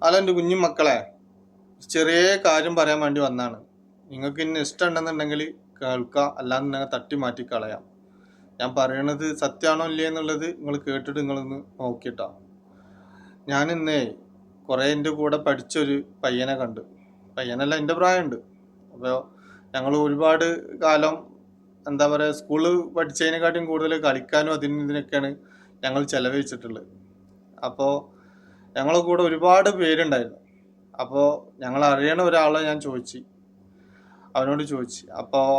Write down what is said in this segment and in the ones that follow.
അല്ല എൻ്റെ കുഞ്ഞു മക്കളെ, ചെറിയ കാര്യം പറയാൻ വേണ്ടി വന്നാണ്. നിങ്ങൾക്ക് ഇന്നെ ഇഷ്ടമുണ്ടെന്നുണ്ടെങ്കിൽ കേൾക്കുക, അല്ലാന്നുണ്ടെങ്കിൽ തട്ടി മാറ്റി കളയാം. ഞാൻ പറയണത് സത്യമാണോ ഇല്ലേ എന്നുള്ളത് നിങ്ങൾ കേട്ടിട്ട് നിങ്ങളൊന്ന് നോക്കിയിട്ടാ. ഞാൻ ഇന്നേ കുറേ എൻ്റെ കൂടെ പഠിച്ചൊരു പയ്യനെ കണ്ട്. പയ്യനല്ല, എൻ്റെ പ്രായമുണ്ട്. അപ്പോൾ ഞങ്ങൾ ഒരുപാട് കാലം എന്താ പറയുക, സ്കൂളിൽ പഠിച്ചതിനെക്കാട്ടും കൂടുതൽ കളിക്കാനും ഇതിനൊക്കെയാണ് ഞങ്ങൾ ചെലവഴിച്ചിട്ടുള്ളത്. അപ്പോൾ ഞങ്ങളെ കൂടെ ഒരുപാട് പേരുണ്ടായിരുന്നു. അപ്പോൾ ഞങ്ങൾ അറിയണ ഒരാളെ ഞാൻ അവനോട് ചോദിച്ചു. അപ്പോൾ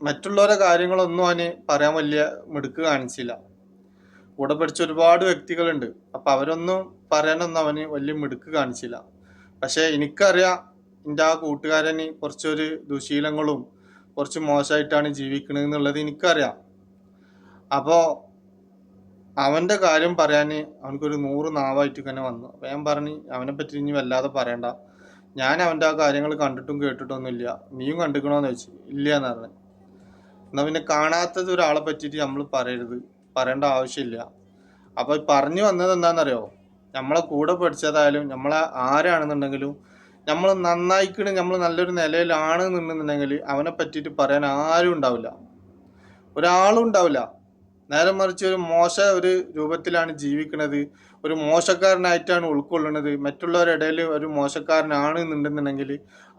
മറ്റുള്ളവരെ കാര്യങ്ങളൊന്നും അവന് പറയാൻ വലിയ മിടുക്ക് കാണിച്ചില്ല. കൂടെ പഠിച്ച ഒരുപാട് വ്യക്തികളുണ്ട്, അപ്പം അവരൊന്നും പറയാനൊന്നും അവന് വലിയ മിടുക്ക് കാണിച്ചില്ല. പക്ഷെ എനിക്കറിയാം എൻ്റെ ആ കൂട്ടുകാരന് കുറച്ചൊരു ദുശീലങ്ങളും കുറച്ച് മോശമായിട്ടാണ് ജീവിക്കണത് എന്നുള്ളത് എനിക്കറിയാം. അപ്പോൾ അവൻ്റെ കാര്യം പറയാൻ അവനക്കൊരു 100 നാവായിട്ട് തന്നെ വന്നു. അപ്പം ഞാൻ പറഞ്ഞു, അവനെ പറ്റി ഇനി വല്ലാതെ പറയണ്ട, ഞാൻ അവൻ്റെ ആ കാര്യങ്ങൾ കണ്ടിട്ടും കേട്ടിട്ടൊന്നുമില്ല, നീയും കണ്ടിക്കണോന്ന് ചോദിച്ചു. ഇല്ല എന്ന് പറഞ്ഞു. എന്നാൽ പിന്നെ കാണാത്തത് ഒരാളെ പറ്റിയിട്ട് നമ്മൾ പറയേണ്ട ആവശ്യമില്ല. അപ്പോൾ പറഞ്ഞു വന്നത് എന്താണെന്നറിയോ, നമ്മളെ കൂടെ പഠിച്ചതായാലും നമ്മളെ ആരാണെന്നുണ്ടെങ്കിലും നമ്മൾ നന്നായിക്കണം, നമ്മൾ നല്ലൊരു നിലയിലാണ് എന്നുണ്ടെന്നുണ്ടെങ്കിൽ അവനെ പറ്റിയിട്ട് പറയാൻ ആരും ഉണ്ടാവില്ല, ഒരാളും ഉണ്ടാവില്ല. നേരെ മറിച്ച് ഒരു രൂപത്തിലാണ് ജീവിക്കുന്നത്, ഒരു മോശക്കാരനായിട്ടാണ് ഉൾക്കൊള്ളുന്നത്, മറ്റുള്ളവരുടെ ഇടയിൽ ഒരു മോശക്കാരനാണ് എന്നുണ്ടെന്നുണ്ടെങ്കിൽ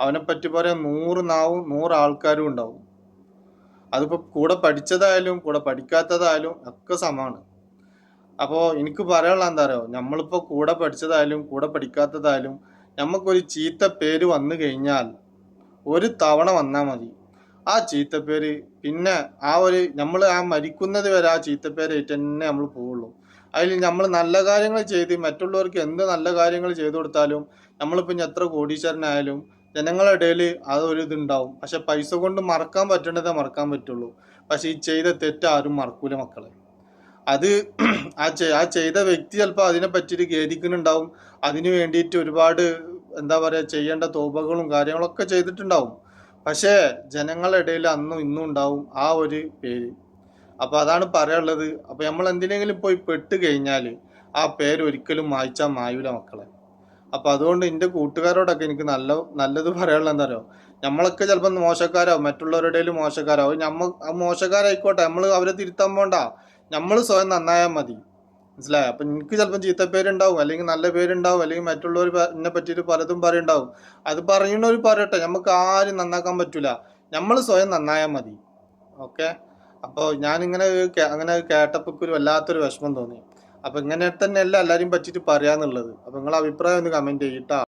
അവനെപ്പറ്റി പറയാൻ 100 നാവും 100 ആൾക്കാരും ഉണ്ടാവും. അതിപ്പോൾ കൂടെ പഠിച്ചതായാലും കൂടെ പഠിക്കാത്തതായാലും ഒക്കെ സമാണ്. അപ്പോൾ എനിക്ക് പറയാനുള്ള എന്താ പറയുക, നമ്മളിപ്പോൾ കൂടെ പഠിച്ചതായാലും കൂടെ പഠിക്കാത്തതായാലും നമുക്കൊരു ചീത്ത പേര് വന്നു കഴിഞ്ഞാൽ ഒരു തവണ വന്നാൽ മതി. ആ ചീത്തപ്പേര് പിന്നെ നമ്മൾ മരിക്കുന്നത് വരെ ആ ചീത്തപ്പേരായിട്ട് തന്നെ നമ്മൾ പോവുള്ളൂ. അതിൽ നമ്മൾ നല്ല കാര്യങ്ങൾ ചെയ്ത് മറ്റുള്ളവർക്ക് എന്ത് നല്ല കാര്യങ്ങൾ ചെയ്തു കൊടുത്താലും, നമ്മളിപ്പോൾ ഇനി എത്ര കോടീശ്വരനായാലും ജനങ്ങളുടെ ഇടയിൽ അതൊരു ഇതുണ്ടാവും. പക്ഷെ പൈസ കൊണ്ട് മറക്കാൻ പറ്റേണ്ടതേ മറക്കാൻ പറ്റുള്ളൂ. പക്ഷെ ഈ ചെയ്ത തെറ്റ് ആരും മറക്കൂല മക്കളെ. അത് ആ ചെയ്ത വ്യക്തി ചിലപ്പോൾ അതിനെ പറ്റിയിട്ട് ഖേദിക്കുന്നുണ്ടാവും. അതിനു വേണ്ടിയിട്ട് ഒരുപാട് എന്താ പറയുക, ചെയ്യേണ്ട തോപകളും കാര്യങ്ങളൊക്കെ ചെയ്തിട്ടുണ്ടാവും. പക്ഷേ ജനങ്ങളുടെ ഇടയിൽ അന്നും ഇന്നും ഉണ്ടാവും ആ ഒരു പേര്. അപ്പോൾ അതാണ് പറയാനുള്ളത്. അപ്പോൾ നമ്മൾ എന്തിനെങ്കിലും പോയി പെട്ട് കഴിഞ്ഞാൽ ആ പേര് ഒരിക്കലും മായൂല മക്കളെ. അപ്പോൾ അതുകൊണ്ട് എൻ്റെ കൂട്ടുകാരോടൊക്കെ എനിക്ക് നല്ലത് പറയാനുള്ളത് എന്താ പറയുക, നമ്മളൊക്കെ ചിലപ്പോൾ മോശക്കാരാവും, മറ്റുള്ളവരുടെ ഇടയിൽ മോശക്കാരാവും. മോശക്കാരായിക്കോട്ടെ, നമ്മൾ അവരെ തിരുത്താൻ പോണ്ട, നമ്മൾ സ്വയം നന്നായാൽ മതി. മനസ്സിലായോ? അപ്പം എനിക്ക് ചിലപ്പോൾ ചീത്തപ്പേരുണ്ടാവും, അല്ലെങ്കിൽ നല്ല പേരുണ്ടാവും, അല്ലെങ്കിൽ മറ്റുള്ളവർ എന്നെ പറ്റിയിട്ട് പലതും പറയുണ്ടാവും. അത് പറയുന്നവർ പറയട്ടെ, നമുക്ക് ആരും നന്നാക്കാൻ പറ്റൂല, നമ്മൾ സ്വയം നന്നായാൽ മതി. ഓക്കെ. അപ്പോൾ അങ്ങനെ കേട്ടപ്പോൾ ഒരു വല്ലാത്തൊരു വിഷമം തോന്നി. അപ്പം ഇങ്ങനെ തന്നെയല്ല എല്ലാവരും പറ്റിയിട്ട് പറയാന്നുള്ളത്. അപ്പം നിങ്ങളെ അഭിപ്രായം ഒന്ന് കമൻറ്റ് ചെയ്യട്ടാ.